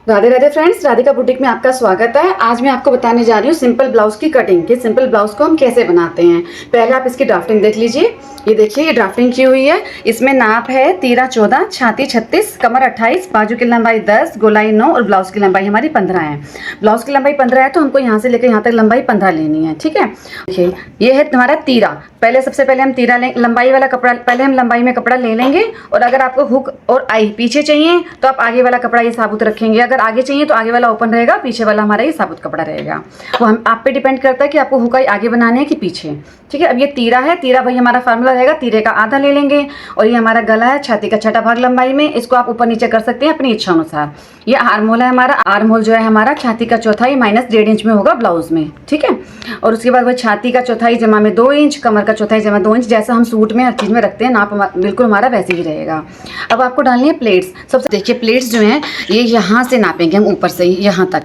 Radhe Radhe friends, Radhika boutique में आपका स्वागत है। आज मैं आपको बताने जा रही हूँ सिंपल ब्लाउज की कटिंग कि सिंपल ब्लाउज को हम कैसे बनाते हैं। पहले आप इसकी ड्राफ्टिंग देख लीजिए। ये देखिए, ये ड्राफ्टिंग की हुई है। इसमें नाप है 13, 14, छाती 36, कमर 28, बाजू की लंबाई 10, गोलाई 9 और ब्लाउज की लंबाई हमारी 15 है। ब्लाउज की लंबाई 15 है तो हमको यहाँ से लेकर यहाँ तक लंबाई 15 लेनी है। ठीक है, देखिए ये है तुम्हारा तीरा। पहले सबसे पहले हम तीरा लंबाई वाला कपड़ा, पहले हम लंबाई में कपड़ा ले लेंगे और अगर आपको हुक और आई पीछे चाहिए तो आप आगे वाला कपड़ा ये साबुत रखेंगे। अगर आगे चाहिए तो आगे वाला ओपन रहेगा, पीछे वाला हमारा ये साबुत कपड़ा रहेगा। वो हम आप पे डिपेंड करता है कि आपको हुक आई आगे बनाने है कि पीछे। ठीक है, अब ये तीरा है। तीरा भाई हमारा फार्मूला रहेगा, तीरे का आधा ले लेंगे और ये हमारा गला है छाती का छठा भाग लंबाई में। इसको आप ऊपर नीचे कर सकते हैं अपनी इच्छा अनुसार। ये आर्म होल है हमारा। आर्म होल जो है हमारा छाती का चौथाई माइनस 1.5 इंच में होगा ब्लाउज में। ठीक है, और उसके बाद वो छाती का चौथाई जमा में 2 इंच, कमर का चौथाई जमा 2 इंच, जैसा हम सूट में हर चीज में रखते हैं नाप बिल्कुल हमारा वैसे ही रहेगा। अब आपको डालनी है प्लेट्स। सबसे देखिए, प्लेट्स जो हैं ये यहाँ से नापेंगे हम ऊपर से यहाँ तक।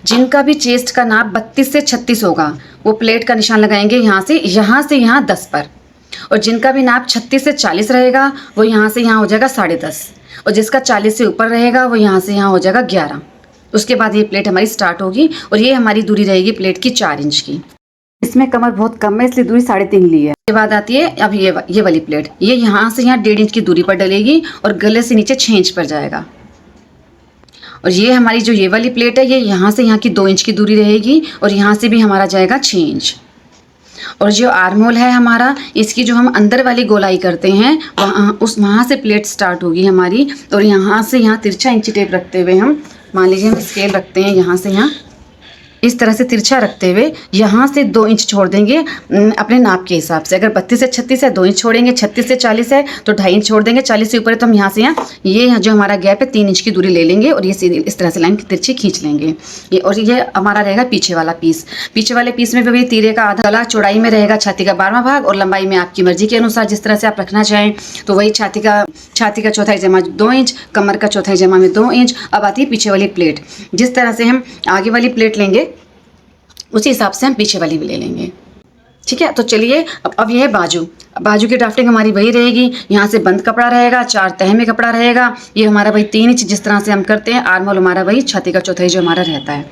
जिनका भी चेस्ट का नाप 32 से 36 होगा वो प्लेट का निशान लगाएंगे यहाँ से यहाँ 10 पर। और जिनका भी नाप 36 से 40 रहेगा वो यहाँ से यहाँ हो जाएगा 10.5। और जिसका 40 से ऊपर रहेगा वो यहाँ से यहाँ हो जाएगा 11। उसके बाद ये प्लेट हमारी स्टार्ट होगी और ये हमारी दूरी रहेगी प्लेट की 4 इंच की। इसमें कमर बहुत कम है इसलिए दूरी 3.5 ली है। उसके बाद आती है अब ये वाली प्लेट। ये यहाँ से यहाँ 1.5 इंच की दूरी पर डलेगी और गले से नीचे 6 इंच पर जाएगा। और ये हमारी जो ये वाली प्लेट है ये यहाँ से यहाँ की 2 इंच की दूरी रहेगी और यहाँ से भी हमारा जाएगा 6 इंच। और जो आर्म होल है हमारा, इसकी जो हम अंदर वाली गोलाई करते हैं वहाँ से प्लेट स्टार्ट होगी हमारी। और यहाँ से यहाँ तिरछा इंची टेप रखते हुए हम, मान लीजिए हम स्केल रखते हैं यहाँ से यहाँ, इस तरह से तिरछा रखते हुए यहाँ से 2 इंच छोड़ देंगे अपने नाप के हिसाब से। अगर 32 से 36 है 2 इंच छोड़ेंगे, 36 से 40 है तो 2.5 इंच छोड़ देंगे, 40 से ऊपर है तो हम यहाँ से यहाँ ये जो हमारा गैप है 3 इंच की दूरी ले लेंगे और ये इस तरह से लाइन तिरछी खींच लेंगे। ये और ये हमारा रहेगा पीछे वाला पीस। पीछे वाले पीस में भी तीरे का आधा गला चौड़ाई में रहेगा छाती का 12वां भाग और लंबाई में आपकी मर्जी के अनुसार जिस तरह से आप रखना चाहें। तो वही छाती का चौथाई जमा 2 इंच, कमर का चौथाई जमा में 2 इंच। अब आती है पीछे वाली प्लेट। जिस तरह से हम आगे वाली प्लेट लेंगे उसी हिसाब से हम पीछे वाली भी ले लेंगे। ठीक है, तो चलिए अब ये है बाजू। बाजू की ड्राफ्टिंग हमारी वही रहेगी। यहाँ से बंद कपड़ा रहेगा, 4 तह में कपड़ा रहेगा। ये हमारा वही 3 इंच जिस तरह से हम करते हैं। आर्म होल हमारा वही छाती का चौथाई जो हमारा रहता है।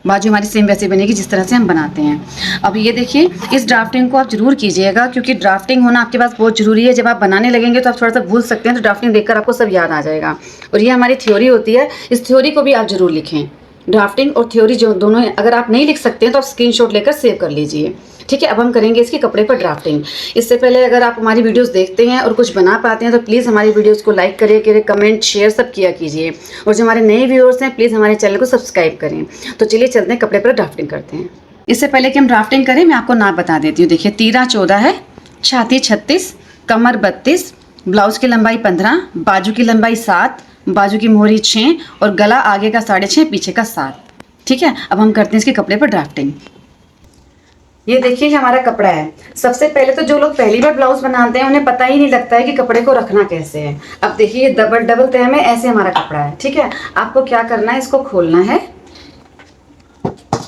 बाजू हमारी सेम वैसे बनेगी जिस तरह से हम बनाते हैं। अब ये देखिए, इस ड्राफ्टिंग को आप जरूर कीजिएगा क्योंकि ड्राफ्टिंग होना आपके पास बहुत जरूरी है। जब आप बनाने लगेंगे तो आप थोड़ा सा भूल सकते हैं, तो ड्राफ्टिंग देखकर आपको सब याद आ जाएगा। और ये हमारी थ्योरी होती है, इस थ्योरी को भी आप जरूर लिखें। ड्राफ्टिंग और थ्योरी जो दोनों है, अगर आप नहीं लिख सकते हैं तो आप स्क्रीनशॉट लेकर सेव कर लीजिए। ठीक है, अब हम करेंगे इसके कपड़े पर ड्राफ्टिंग। इससे पहले अगर आप हमारी वीडियोस देखते हैं और कुछ बना पाते हैं तो प्लीज़ हमारी वीडियोस को लाइक करिए, कमेंट शेयर सब किया कीजिए। और जो हमारे नए व्यूअर्स हैं प्लीज़ हमारे चैनल को सब्सक्राइब करें। तो चलिए चलते हैं कपड़े पर ड्राफ्टिंग करते हैं। इससे पहले कि हम ड्राफ्टिंग करें मैं आपको नाप बता देती हूँ। देखिए, तीरा 14 है, छाती 36, कमर 32, ब्लाउज की लंबाई 15, बाजू की लंबाई 7, बाजू की मोहरी 6 और गला आगे का 6.5 पीछे का 7। ठीक है, अब हम करते हैं इसके कपड़े पर ड्राफ्टिंग। ये देखिए, ये हमारा कपड़ा है। सबसे पहले तो जो लोग पहली बार ब्लाउज बनाते हैं उन्हें पता ही नहीं लगता है कि कपड़े को रखना कैसे है। अब देखिए, ये डबल तह में ऐसे हमारा कपड़ा है। ठीक है, आपको क्या करना है, इसको खोलना है,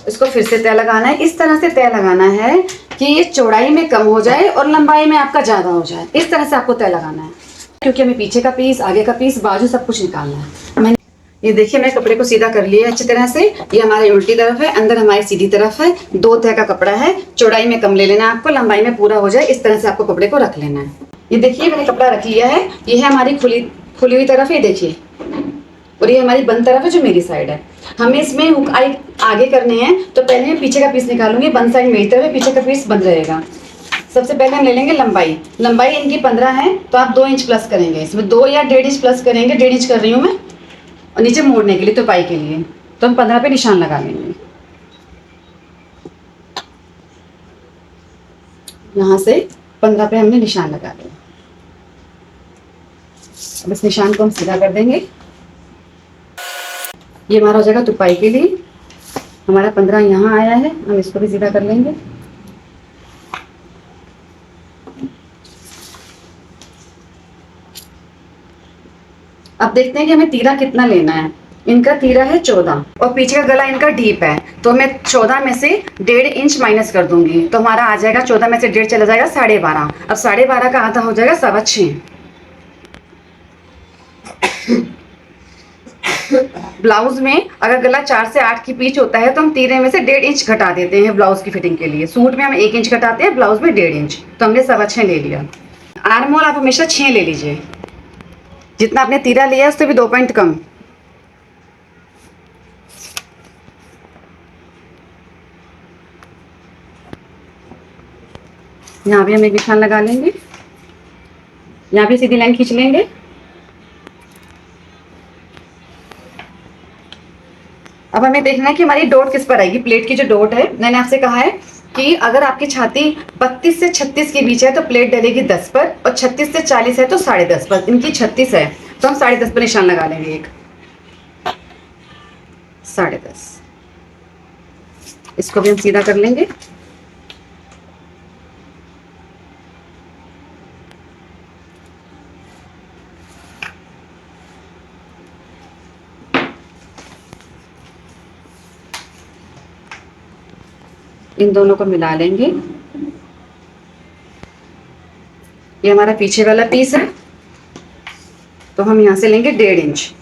इसको फिर से तय लगाना है। इस तरह से तय लगाना है कि ये चौड़ाई में कम हो जाए और लंबाई में आपका ज्यादा हो जाए। इस तरह से आपको तय लगाना है क्योंकि हमें पीछे का पीस, आगे का पीस, बाजू सब कुछ निकालना है। मैंने ये देखिए, मैं कपड़े को सीधा कर लिया अच्छी तरह से। ये हमारी उल्टी तरफ है, अंदर हमारी सीधी तरफ है। 2 तह का कपड़ा है। चौड़ाई में कम ले लेना है आपको, लंबाई में पूरा हो जाए इस तरह से आपको कपड़े को रख लेना है। ये देखिए, मैंने कपड़ा रख लिया है। ये है हमारी खुली हुई तरफ, ये देखिए, और ये हमारी बंद तरफ है जो मेरी साइड है। हमें इसमें हुक आई आगे करने हैं तो पहले मैं पीछे का पीस निकालूंगी। बंद साइड मेरी तरफ है, पीछे का पीस बंद रहेगा। सबसे पहले हम ले लेंगे लंबाई। लंबाई इनकी 15 है तो आप 2 इंच प्लस करेंगे। इसमें 2 या 1.5 इंच प्लस करेंगे। 1.5 इंच कर रही हूँ मैं। और नीचे मोड़ने के लिए, तुपाई के लिए, तो हम 15 पे निशान लगा लेंगे। यहाँ से 15 पे हमने निशान लगा लिया। अब इस निशान को हम सीधा कर देंगे। ये हमारा हो जाएगा तुपाई के लिए। हमारा 15 यहाँ आया है, हम इसको भी सीधा कर लेंगे। अब देखते हैं कि हमें तीरा कितना लेना है। इनका तीरा है 14 और पीछे का गला इनका डीप है तो मैं 14 में से 1.5 इंच माइनस कर दूंगी तो हमारा आ जाएगा 14 में से 1.5 चला जाएगा 12.5। अब 12.5 का आधा हो जाएगा 6.25। ब्लाउज में अगर गला 4 से 8 की पीच होता है तो हम तीरे में से 1.5 इंच घटा देते हैं ब्लाउज की फिटिंग के लिए। सूट में हम 1 इंच घटाते हैं, ब्लाउज में 1.5 इंच, तो हमने 6.25 ले लिया। आर्म होल आप हमेशा 6 ले लीजिए, जितना आपने तीरा लिया है उससे भी 2 पॉइंट कम। यहाँ भी हम एक निशान लगा लेंगे, यहाँ भी सीधी लाइन खींच लेंगे। अब हमें देखना है कि हमारी डॉट किस पर आएगी। प्लेट की जो डॉट है, मैंने आपसे कहा है कि अगर आपकी छाती 32 से 36 के बीच है तो प्लेट डलेगी 10 पर, और 36 से 40 है तो 10.5 पर। इनकी 36 है तो हम 10.5 पर निशान लगा लेंगे। एक 10.5, इसको भी हम सीधा कर लेंगे। इन दोनों को मिला लेंगे। ये हमारा पीछे वाला पीस है, तो हम यहाँ से लेंगे 1.5 इंच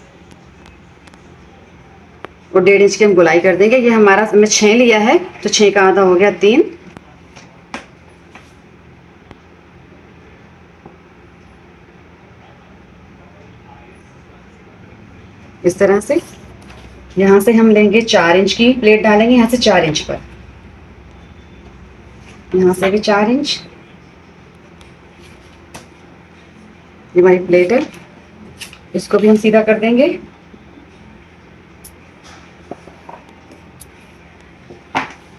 और 1.5 इंच की हम गोलाई कर देंगे। ये हमारा हमने 6 लिया है तो 6 का आधा हो गया 3। इस तरह से यहाँ से हम लेंगे 4 इंच की प्लेट डालेंगे, यहाँ से 4 इंच पर, यहाँ से भी 4 इंच। ये हमारी प्लेट है, इसको भी हम सीधा कर देंगे।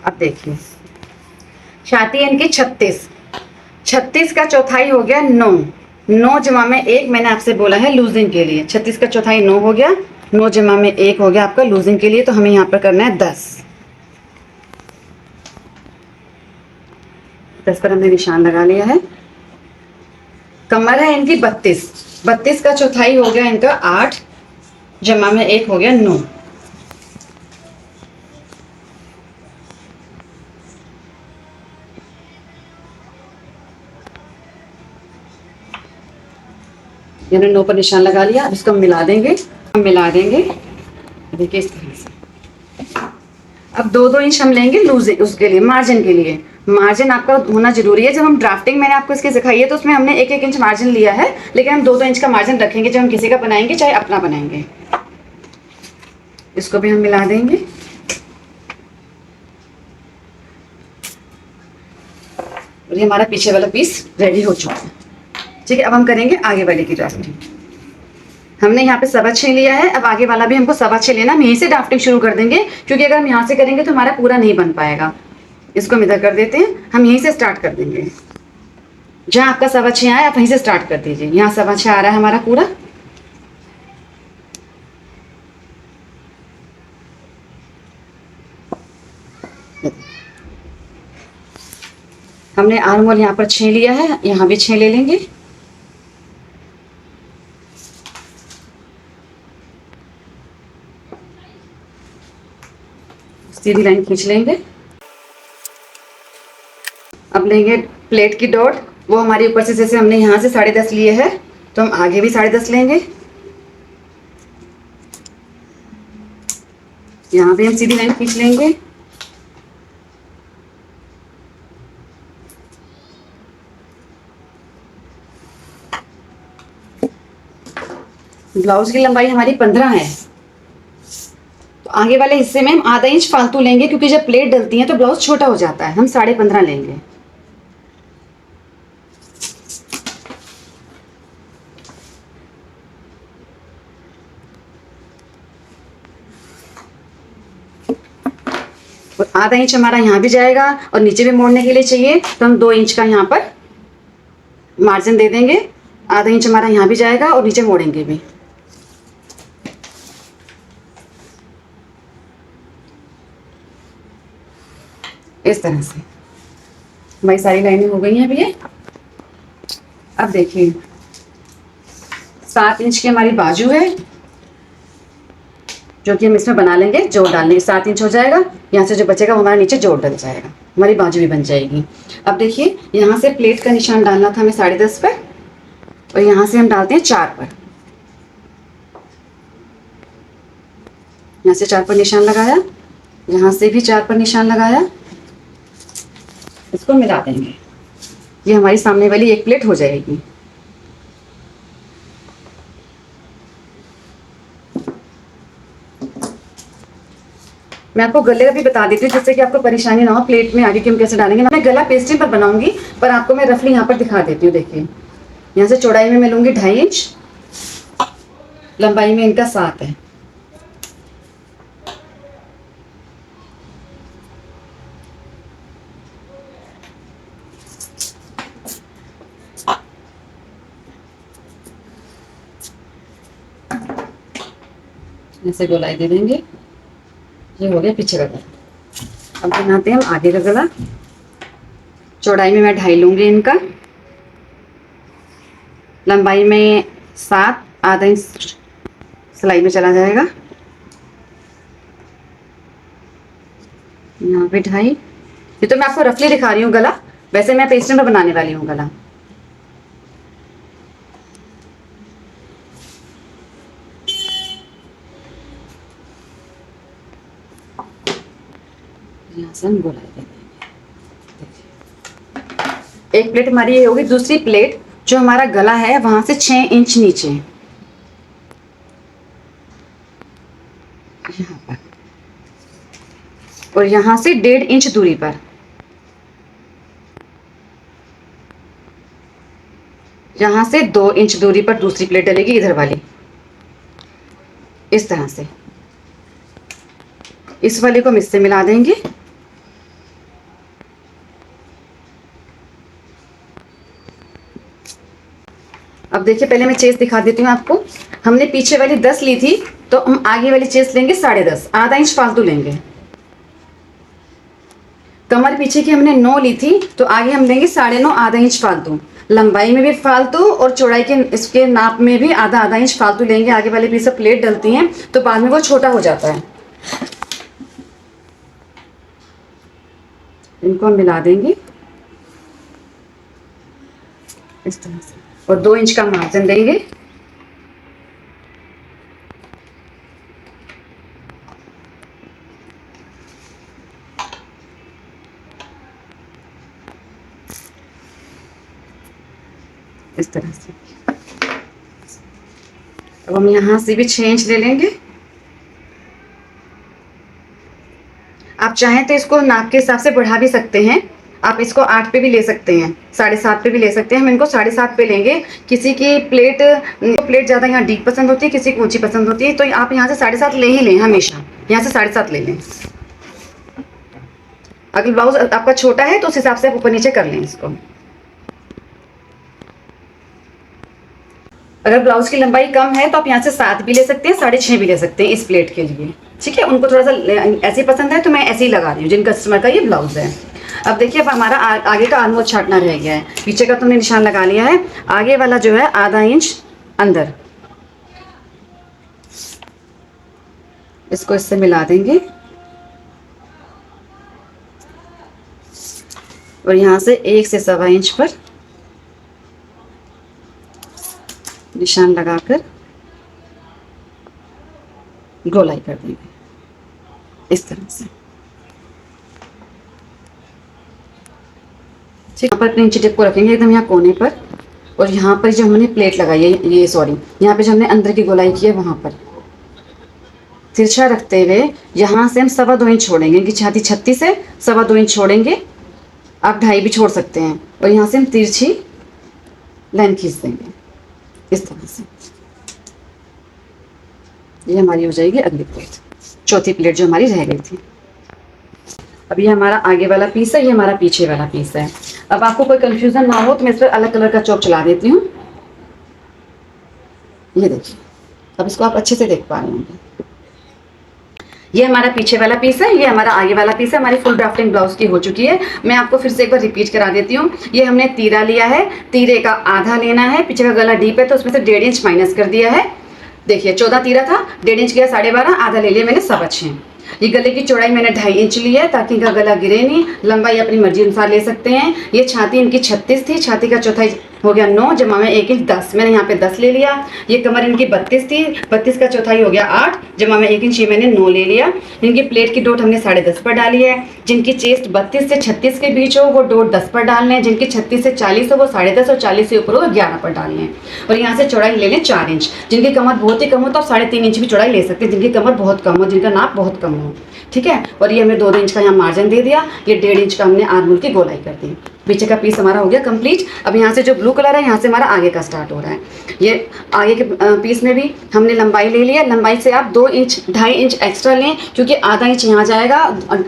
अब देखिए छाती है इनकी 36, 36 का चौथाई हो गया 9, 9 जमा में 1 मैंने आपसे बोला है लूजिंग के लिए। 36 का चौथाई 9 हो गया, 9 जमा में 1 हो गया आपका लूजिंग के लिए, तो हमें यहाँ पर करना है 10। 10 पर हमने निशान लगा लिया है। कमर है इनकी 32, 32 का चौथाई हो गया इनका 8, जमा में 1 हो गया 9। मैंने 9 पर निशान लगा लिया। अब इसको हम मिला देंगे, देखिए इस तरह से। अब 2-2 इंच हम लेंगे लूज उसके लिए, मार्जिन के लिए। मार्जिन आपका होना जरूरी है। जब हम ड्राफ्टिंग मैंने आपको इसकी सिखाई है तो उसमें हमने 1-1 इंच मार्जिन लिया है, लेकिन हम 2-2 इंच का मार्जिन रखेंगे जब हम किसी का बनाएंगे, चाहे अपना बनाएंगे। इसको भी हम मिला देंगे। और ये हमारा पीछे वाला पीस रेडी हो चुका है। ठीक है, अब हम करेंगे आगे वाले की ड्राफ्टिंग। हमने यहाँ पे 6.25 लिया है, अब आगे वाला भी हमको 6.25 लेना। हम यहीं से ड्राफ्टिंग शुरू कर देंगे, क्योंकि अगर हम यहाँ से करेंगे तो हमारा पूरा नहीं बन पाएगा। इसको हम इधर कर देते हैं, हम यहीं से स्टार्ट कर देंगे। जहाँ आपका 6.25 आए आप वहीं से स्टार्ट कर दीजिए। यहाँ 6.25 आ रहा है हमारा पूरा। हमने आर्म होल यहाँ पर 6 लिया है, यहाँ भी 6 ले लेंगे। सीधी लाइन खींच लेंगे। अब लेंगे प्लेट की डॉट, वो हमारी ऊपर से, जैसे हमने यहाँ से 10.5 लिए है तो हम आगे भी 10.5 लेंगे। यहाँ भी हम सीधी लाइन खींच लेंगे। ब्लाउज की लंबाई हमारी 15 है, तो आगे वाले हिस्से में हम आधा इंच फालतू लेंगे, क्योंकि जब प्लेट डलती है तो ब्लाउज छोटा हो जाता है। हम 15.5 लेंगे। और आधा इंच हमारा यहाँ भी जाएगा और नीचे भी मोड़ने के लिए चाहिए, तो हम 2 इंच का यहाँ पर मार्जिन दे देंगे। आधा इंच हमारा यहाँ भी जाएगा और नीचे मोड़ेंगे भी। इस तरह से हमारी सारी लाइनें हो गई हैं अभी ये। अब देखिए 7 इंच की हमारी बाजू है, जो कि हम इसमें बना लेंगे जोड़ डालने। 7 इंच हो जाएगा, यहाँ से जो बचेगा वो हमारा नीचे जोड़ डल जाएगा, हमारी बाजू भी बन जाएगी। अब देखिए यहाँ से प्लेट का निशान डालना था हमें 10.5 पर, और यहाँ से हम डालते हैं 4 पर। यहाँ से 4 पर निशान लगाया, यहाँ से भी 4 पर निशान लगाया, इसको मिला देंगे। ये हमारी सामने वाली एक प्लेट हो जाएगी। मैं आपको गले का भी बता देती हूँ जिससे कि आपको परेशानी ना हो प्लेट में आगे कि हम कैसे डालेंगे। मैं गला पेस्टिंग पर बनाऊंगी, पर आपको मैं रफली यहाँ पर दिखा देती हूँ। देखिए, यहाँ से चौड़ाई में मैं लूंगी 2.5 इंच, लंबाई में इनका 7 है। ऐसे गोलाई दे देंगे। ये हो गया पीछे का गला। अब बनाते हैं हम आगे का गला। चौड़ाई में मैं 2.5 लूंगी इनका, लंबाई में 7, आधा इंच सिलाई में चला जाएगा। यहाँ पे 2.5। ये तो मैं आपको रफली दिखा रही हूँ गला, वैसे मैं पेस्टिंग में बनाने वाली हूँ गला। यहाँ से हम गोलाई देंगे। एक प्लेट हमारी ये होगी। दूसरी प्लेट जो हमारा गला है वहां से 6 इंच नीचे यहाँ पर, और यहाँ से 1.5 इंच दूरी पर, यहाँ से 2 इंच दूरी पर दूसरी प्लेट डलेगी इधर वाली। इस तरह से इस वाले को हम इससे मिला देंगे। अब देखिए, पहले मैं चेस्ट दिखा देती हूँ आपको। हमने पीछे वाली 10 ली थी, तो हम आगे वाली चेस्ट लेंगे 10.5, आधा इंच फालतू लेंगे। कमर पीछे की हमने 9 ली थी, तो आगे हम लेंगे 9.5, आधा इंच फालतू। लंबाई में भी फालतू और चौड़ाई के इसके नाप में भी आधा इंच फालतू लेंगे। आगे वाले पीस प्लेट डलती हैं तो बाद में वो छोटा हो जाता है। इनको हम मिला देंगे इस तरह से, और 2 इंच का मार्जिन देंगे। इस तरह से अब हम यहाँ से भी 6 इंच ले लेंगे। आप चाहें तो इसको नाप के हिसाब से बढ़ा भी सकते हैं। आप इसको 8 पे भी ले सकते हैं, 7.5 पे भी ले सकते हैं। हम इनको 7.5 पे लेंगे। किसी की प्लेट ज़्यादा यहाँ डीप पसंद होती है, किसी की ऊंची पसंद होती है, तो आप यहाँ से 7.5 ले ही लें। हमेशा यहाँ से 7.5 ले लें। अगर ब्लाउज आपका छोटा है तो उस हिसाब से आप ऊपर नीचे कर लें इसको। अगर ब्लाउज की लंबाई कम है तो आप यहाँ से 7 भी ले सकते हैं, 6.5 भी ले सकते हैं इस प्लेट के लिए। ठीक है, उनको थोड़ा सा ऐसे पसंद है तो मैं ऐसे ही लगा रही हूँ जिन कस्टमर का ये ब्लाउज है। अब देखिए, अब हमारा आगे का आर्म होल छाटना रह गया है। पीछे का तुमने निशान लगा लिया है, आगे वाला जो है आधा इंच अंदर, इसको इससे मिला देंगे और यहाँ से 1 से 1.25 इंच पर निशान लगाकर गोलाई कर देंगे इस तरह से। ठीक, यहाँ पर अपने इंची टेप को रखेंगे एकदम यहाँ कोने पर, और यहाँ पर जो हमने प्लेट लगाई है, ये सॉरी, यहाँ पे जो हमने अंदर की गोलाई की है वहाँ पर तिरछा रखते हुए यहाँ से हम 2.25 इंच छोड़ेंगे। इनकी छाती 36 है, 2.25 इंच छोड़ेंगे। आप 2.5 भी छोड़ सकते हैं, और यहाँ से हम तिरछी लाइन खींच देंगे इस तरह से। ये हमारी हो जाएगी अगली प्लेट, चौथी प्लेट जो हमारी रह गई थी। अब ये हमारा आगे वाला पीस है, ये हमारा पीछे वाला पीस है। अब आपको कोई कंफ्यूजन ना हो तो मैं इस पर अलग कलर का चौक चला देती हूँ। ये देखिए, अब इसको आप अच्छे से देख पा रहे होंगे। ये हमारा पीछे वाला पीस है, ये हमारा आगे वाला पीस है। हमारी फुल ड्राफ्टिंग ब्लाउज की हो चुकी है। मैं आपको फिर से एक बार रिपीट करा देती हूँ। ये हमने तीरा लिया है, तीरे का आधा लेना है। पीछे का गला डीप है तो उसमें से 1.5 इंच माइनस कर दिया है। देखिए, 14 तीरा था, 1.5 इंच गया 12.5, आधा ले लिया मैंने 6.25। ये गले की चौड़ाई मैंने 2.5 इंच ली है ताकि इनका गला गिरे नहीं। लंबाई अपनी मर्जी अनुसार ले सकते हैं। ये छाती इनकी 36 थी, छाती का चौथाई हो गया 9 जमा में 1 इंच 10, मैंने यहाँ पे 10 ले लिया। ये कमर इनकी 32 थी, 32 का चौथाई हो गया 8 जमा में 1 इंच, ये मैंने 9 ले लिया। इनकी प्लेट की डोट हमने 10.5 पर डाली है। जिनकी चेस्ट 32 से 36 के बीच हो वो डोट 10 पर डालने हैं, जिनकी 36 से 40 हो वो 10.5 और 40 से ऊपर हो 11 पर डालने हैं। और यहाँ से चौड़ाई ले लें 4 इंच। जिनकी कमर बहुत ही कम हो तो आप 3.5 इंच भी चौड़ाई ले सकते हैं, जिनकी कमर बहुत कम हो, जिनका नाप बहुत कम हो, ठीक है। और ये हमने 2 इंच का यहाँ मार्जिन दे दिया। ये 1.5 इंच का हमने आर्मोल की गोलाई कर दी। पीछे का पीस हमारा हो गया कंप्लीट। अब यहाँ से जो ब्लू कलर है यहाँ से हमारा आगे का स्टार्ट हो रहा है। ये आगे के पीस में भी हमने लंबाई ले लिया। लंबाई से आप 2 इंच 2.5 इंच एक्स्ट्रा लें, क्योंकि आधा इंच यहाँ जाएगा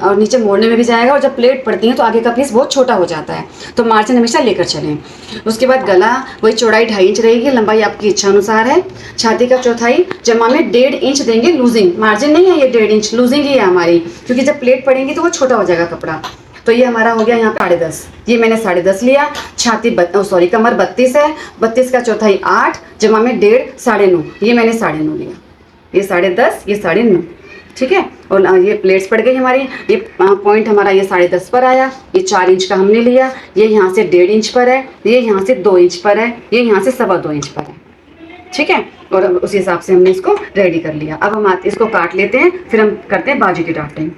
और नीचे मोड़ने में भी जाएगा, और जब प्लेट पड़ती है तो आगे का पीस बहुत छोटा हो जाता है, तो मार्जिन हमेशा लेकर चलें। उसके बाद गला वही चौड़ाई 2.5 इंच रहेगी, लंबाई आपकी इच्छा अनुसार है। छाती का चौथाई जमा में 1.5 इंच देंगे लूजिंग, मार्जिन नहीं है, ये 1.5 इंच लूजिंग ही है हमारी, क्योंकि जब प्लेट पड़ेंगी तो वो छोटा हो जाएगा कपड़ा। तो ये हमारा हो गया यहाँ पे 10.5, ये मैंने 10.5 लिया। छाती कमर 32 है, 32 का चौथाई 8 जमा में 1.5 9.5, ये मैंने 9.5 लिया। ये 10.5 ये 9.5, ठीक है। और ये प्लेट्स पड़ गई हमारी। ये पॉइंट हमारा ये 10.5 पर आया। ये 4 इंच का हमने लिया। ये यहाँ से 1.5 इंच पर है, ये यहाँ से 2 इंच पर है, ये यहाँ से 2.25 इंच पर है, ठीक है। और उसी हिसाब से हमने इसको रेडी कर लिया। अब हम इसको काट लेते हैं, फिर हम करते हैं बाजू की ड्राफ्टिंग।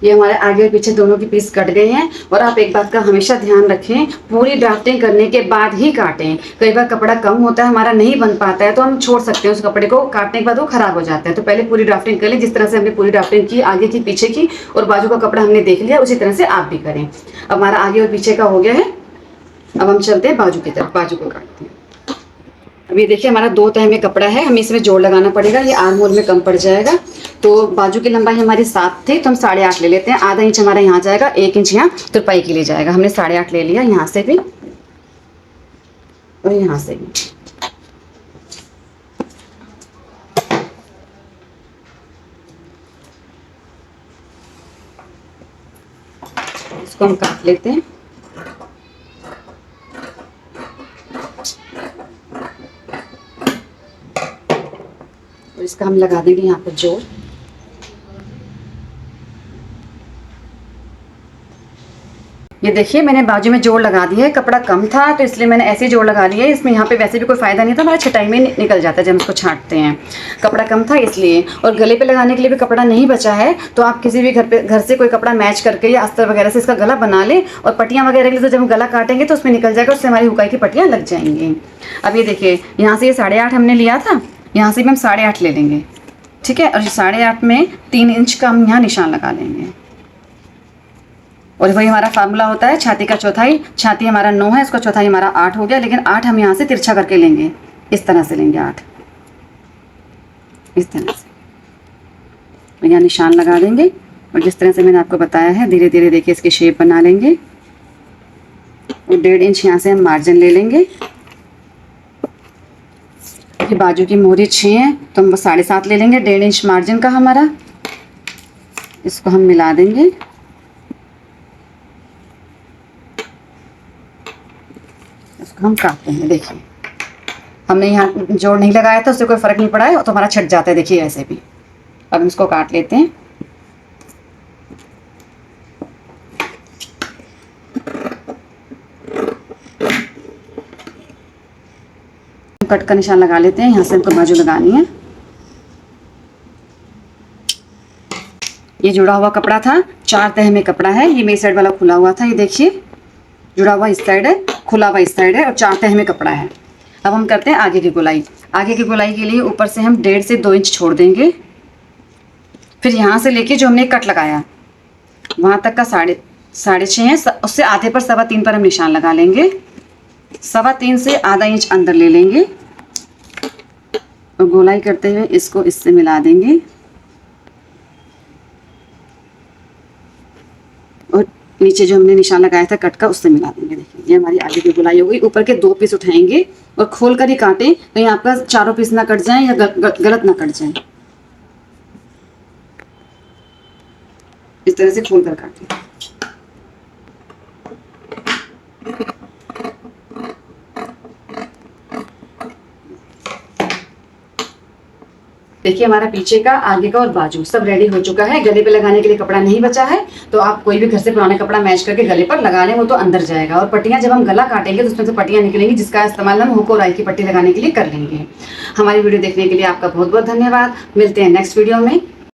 ये हमारे आगे और पीछे दोनों की पीस कट गए हैं। और आप एक बात का हमेशा ध्यान रखें, पूरी ड्राफ्टिंग करने के बाद ही काटें। कई बार कपड़ा कम होता है, हमारा नहीं बन पाता है, तो हम छोड़ सकते हैं उस कपड़े को, काटने के बाद वो खराब हो जाता है। तो पहले पूरी ड्राफ्टिंग कर लें, जिस तरह से हमने पूरी ड्राफ्टिंग की, आगे की पीछे की और बाजू का कपड़ा हमने देख लिया, उसी तरह से आप भी करें। अब हमारा आगे और पीछे का हो गया है। अब हम चलते हैं बाजू की तरफ, बाजू को काटते हैं। अब ये देखिए हमारा 2 तह में कपड़ा है, हमें इसमें जोड़ लगाना पड़ेगा, ये आर्म होल में कम पड़ जाएगा। तो बाजू की लंबाई हमारी 7 थी, तो हम 8.5 ले लेते हैं। आधा इंच हमारा यहाँ जाएगा, 1 इंच यहाँ तुरपाई के लिए जाएगा। हमने 8.5 ले लिया, यहाँ से भी और यहाँ से भी। इसको हम काट लेते हैं। और इसका हम लगा देंगे यहाँ पर जोड़। ये देखिए मैंने बाजू में जोड़ लगा दिया है। कपड़ा कम था तो इसलिए मैंने ऐसे जोड़ लगा दिया है। इसमें यहाँ पे वैसे भी कोई फायदा नहीं था, हमारा छटाई में निकल जाता है जब हम इसको छांटते हैं। कपड़ा कम था इसलिए। और गले पे लगाने के लिए भी कपड़ा नहीं बचा है, तो आप किसी भी घर से कोई कपड़ा मैच करके या अस्तर वगैरह से इसका गला बना लें। और पट्टियाँ वगैरह के लिए तो जब हम गला काटेंगे तो उसमें निकल जाएगा, उससे हमारी हुकाई की पट्टियाँ लग जाएंगी। अब ये देखिए यहाँ से ये 8.5 हमने लिया था, यहाँ से भी हम 8.5 ले लेंगे, ठीक है। और 8.5 में 3 इंच का हम यहाँ निशान लगा लेंगे। और वही हमारा फार्मूला होता है छाती का चौथाई। छाती हमारा 9 है, इसका चौथाई हमारा 8 हो गया, लेकिन 8 हम यहाँ से तिरछा करके लेंगे, इस तरह से लेंगे 8, इस तरह से यहाँ निशान लगा देंगे। और जिस तरह से मैंने आपको बताया है धीरे धीरे देखिए इसकी शेप बना लेंगे। और 1.5 इंच यहाँ से हम मार्जिन ले लेंगे। ये बाजू की मोहरी 6 है तो हम 7.5 ले लेंगे, 1.5 इंच मार्जिन का हमारा। इसको हम मिला देंगे। इसको हम काटते हैं। देखिए हमने यहाँ जोड़ नहीं लगाया था, उससे कोई फर्क नहीं पड़ा है, तो हमारा छट जाता है, देखिए ऐसे भी। अब हम इसको काट लेते हैं। कट का निशान लगा लेते हैं, यहाँ से हमको बाजू लगानी है। ये जुड़ा हुआ कपड़ा था, 4 तह में कपड़ा है। ये मेरी साइड वाला खुला हुआ था, ये देखिए जुड़ा हुआ इस साइड है, खुला हुआ इस साइड है, और 4 तह में कपड़ा है। अब हम करते हैं आगे की गोलाई। आगे की गोलाई के लिए ऊपर से हम 1.5 से 2 इंच छोड़ देंगे। फिर यहाँ से लेके जो हमने कट लगाया वहाँ तक का 6.5 है, उससे आधे पर 3.25 पर हम निशान लगा लेंगे। 3.25 से आधा इंच अंदर ले लेंगे और गोलाई करते हुए इसको इससे मिला देंगे। और नीचे जो हमने निशान लगाया था कट का उससे मिला देंगे। देखिए ये हमारी आगे की गोलाई हो गई। ऊपर के 2 पीस उठाएंगे और खोल कर ही काटें, कहीं आपका चारों पीस ना कट जाए या गलत ना कट जाए। इस तरह से खोल कर काटें। देखिए हमारा पीछे का, आगे का और बाजू सब रेडी हो चुका है। गले पे लगाने के लिए कपड़ा नहीं बचा है, तो आप कोई भी घर से पुराना कपड़ा मैच करके गले पर लगा लें, वो तो अंदर जाएगा। और पट्टियां जब हम गला काटेंगे तो उसमें से पट्टियां निकलेंगी, जिसका इस्तेमाल हम हुक और आई की पट्टी लगाने के लिए कर लेंगे। हमारी वीडियो देखने के लिए आपका बहुत बहुत धन्यवाद। मिलते हैं नेक्स्ट वीडियो में।